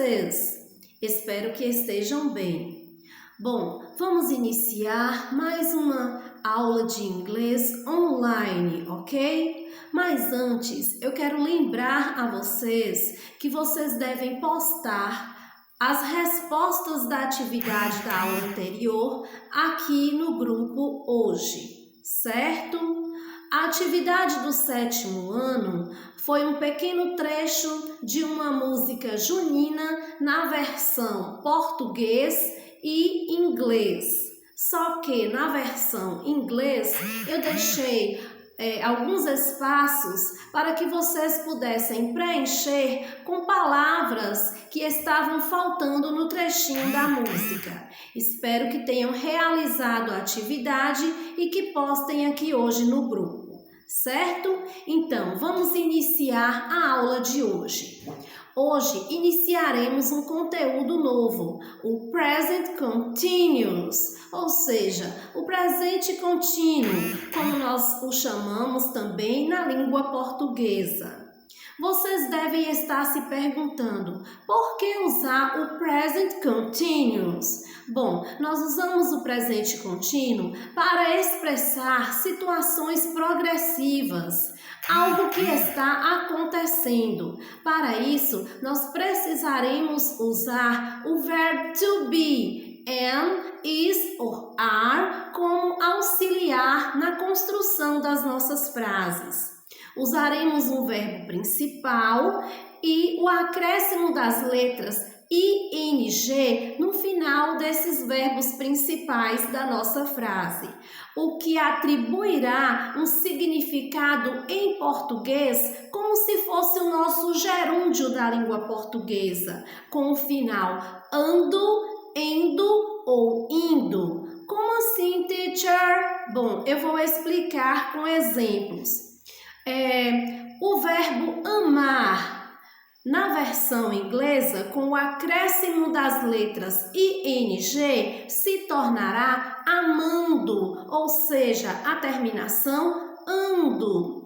vocês? Espero que estejam bem. Bom, vamos iniciar mais uma aula de inglês online, ok? Mas antes, eu quero lembrar a vocês que vocês devem postar as respostas da atividade da aula anterior aqui no grupo hoje, certo? A atividade do 7º ano foi um pequeno trecho de uma música junina na versão português e inglês. Só que na versão inglês eu deixei alguns espaços para que vocês pudessem preencher com palavras que estavam faltando no trechinho da música. Espero que tenham realizado a atividade e que postem aqui hoje no grupo, certo? Então, vamos iniciar a aula de hoje. Hoje iniciaremos um conteúdo novo, o Present Continuous, ou seja, o presente contínuo, como nós o chamamos também na língua portuguesa. Vocês devem estar se perguntando, por que usar o Present Continuous? Bom, nós usamos o presente contínuo para expressar situações progressivas, algo que está acontecendo. Para isso, nós precisaremos usar o verbo to be, am, is ou are como auxiliar na construção das nossas frases. Usaremos um verbo principal e o acréscimo das letras ing no final desses verbos principais da nossa frase, o que atribuirá um significado em português como se fosse o nosso gerúndio da língua portuguesa, com o final ando, endo ou indo. Como assim, teacher? Bom, eu vou explicar com exemplos. O verbo amar, na versão inglesa, com o acréscimo das letras ing, se tornará amando, ou seja, a terminação ando.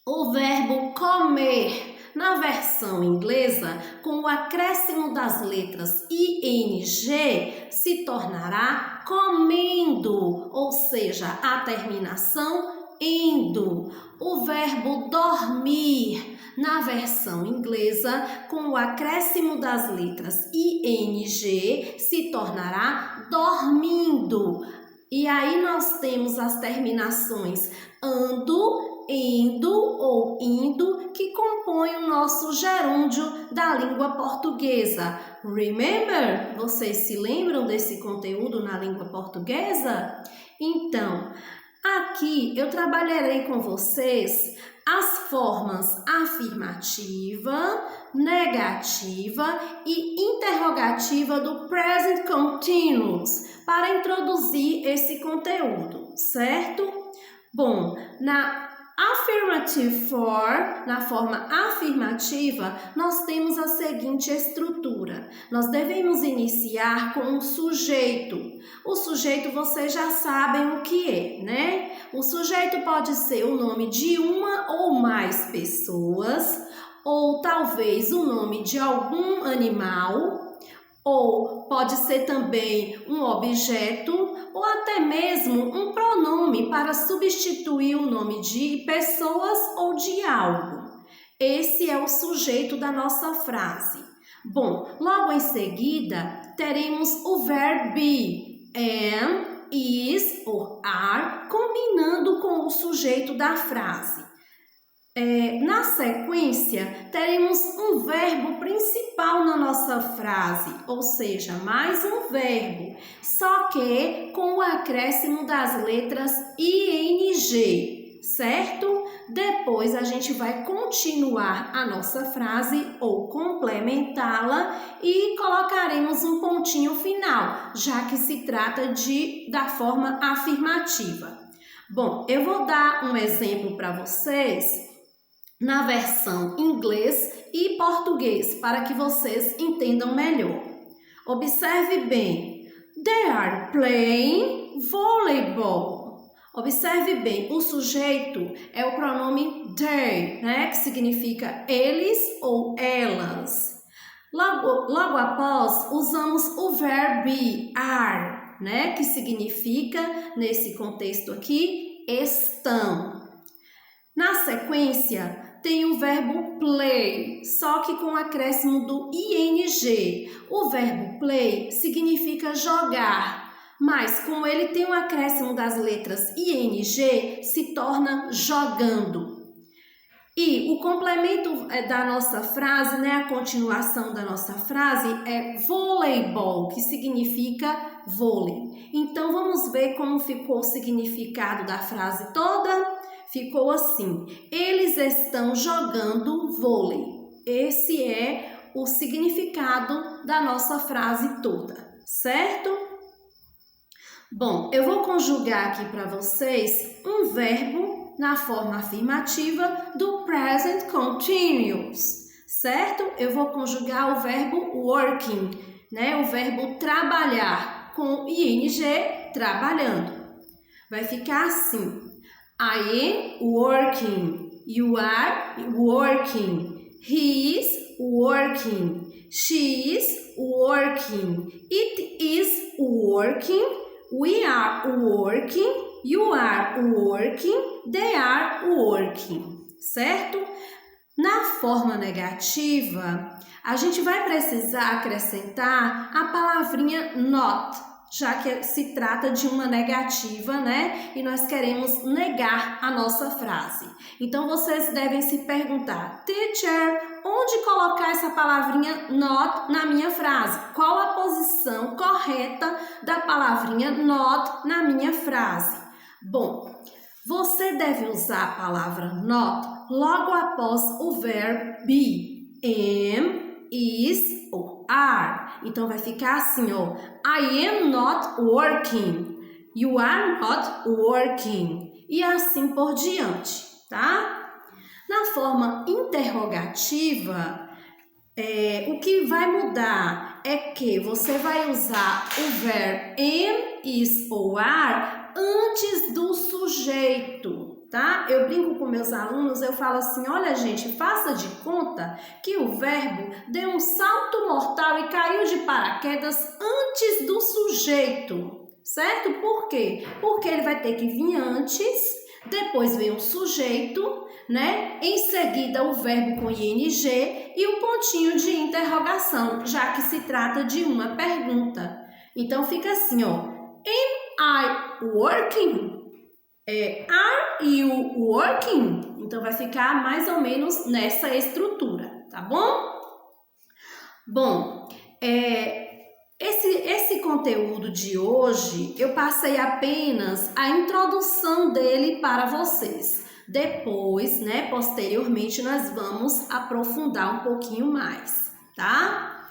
O verbo comer, na versão inglesa, com o acréscimo das letras ing, se tornará comendo, ou seja, a terminação endo. O verbo dormir, na versão inglesa, com o acréscimo das letras ing, se tornará dormindo. E aí nós temos as terminações ando, endo ou indo, que compõem o nosso gerúndio da língua portuguesa. Remember? Vocês se lembram desse conteúdo na língua portuguesa? Então, aqui eu trabalharei com vocês as formas afirmativa, negativa e interrogativa do Present Continuous para introduzir esse conteúdo, certo? Bom, na affirmative form, na forma afirmativa, nós temos a seguinte estrutura. Nós devemos iniciar com um sujeito. O sujeito vocês já sabem o que é, né? O sujeito pode ser o nome de uma ou mais pessoas, ou talvez o nome de algum animal, ou pode ser também um objeto, ou até mesmo um pronome para substituir o nome de pessoas ou de algo. Esse é o sujeito da nossa frase. Bom, logo em seguida, teremos o verbo be, am, is ou are, combinando com o sujeito da frase. Na sequência, teremos um verbo principal na nossa frase, ou seja, mais um verbo, só que com o acréscimo das letras ing, certo? Depois a gente vai continuar a nossa frase ou complementá-la e colocaremos um pontinho final, já que se trata da forma afirmativa. Bom, eu vou dar um exemplo para vocês na versão inglês e português, para que vocês entendam melhor. Observe bem. They are playing volleyball. Observe bem, o sujeito é o pronome they, né, que significa eles ou elas. Logo após, usamos o verbo are, né? Que significa, nesse contexto aqui, estão. Na sequência, tem o verbo play, só que com o acréscimo do ing. O verbo play significa jogar, mas como ele tem o acréscimo das letras ing, se torna jogando. E o complemento da nossa frase, né, a continuação da nossa frase é voleibol, que significa vôlei. Então, vamos ver como ficou o significado da frase toda? Ficou assim: eles estão jogando vôlei. Esse é o significado da nossa frase toda, certo? Bom, eu vou conjugar aqui para vocês um verbo na forma afirmativa do present continuous, certo? Eu vou conjugar o verbo working, né? O verbo trabalhar com ing, trabalhando. Vai ficar assim: I am working, you are working, he is working, she is working, it is working, we are working, you are working, they are working, certo? Na forma negativa, a gente vai precisar acrescentar a palavrinha not, já que se trata de uma negativa, né? E nós queremos negar a nossa frase. Então, vocês devem se perguntar: teacher, onde colocar essa palavrinha not na minha frase? Qual a posição correta da palavrinha not na minha frase? Bom, você deve usar a palavra not logo após o verbo be, am, is ou are. Então, vai ficar assim, ó: I am not working, you are not working, e assim por diante, tá? Na forma interrogativa, o que vai mudar é que você vai usar o verbo am, is ou are antes do sujeito, tá? Eu brinco com meus alunos, eu falo assim: olha, gente, faça de conta que o verbo deu um salto mortal e caiu de paraquedas antes do sujeito, certo? Por quê? Porque ele vai ter que vir antes, depois vem o sujeito, né? Em seguida o verbo com ing e o pontinho de interrogação, já que se trata de uma pergunta. Então fica assim, ó: Am I working? Are you working? Então vai ficar mais ou menos nessa estrutura, tá bom? Bom, esse conteúdo de hoje eu passei apenas a introdução dele para vocês. Depois, né, posteriormente, nós vamos aprofundar um pouquinho mais, tá?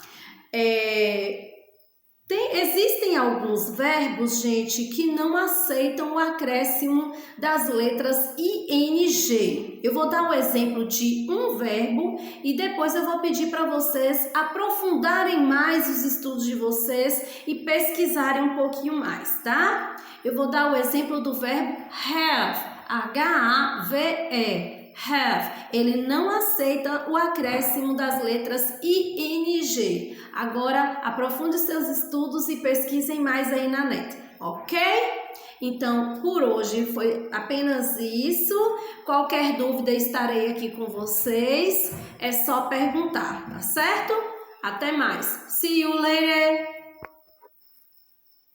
Existem alguns verbos, gente, que não aceitam o acréscimo das letras ing. Eu vou dar um exemplo de um verbo e depois eu vou pedir para vocês aprofundarem mais os estudos de vocês e pesquisarem um pouquinho mais, tá? Eu vou dar o exemplo do verbo have, H-A-V-E. Have, ele não aceita o acréscimo das letras ing. Agora, aprofunde seus estudos e pesquisem mais aí na net, ok? Então, por hoje foi apenas isso. Qualquer dúvida, estarei aqui com vocês. É só perguntar, tá certo? Até mais. See you later!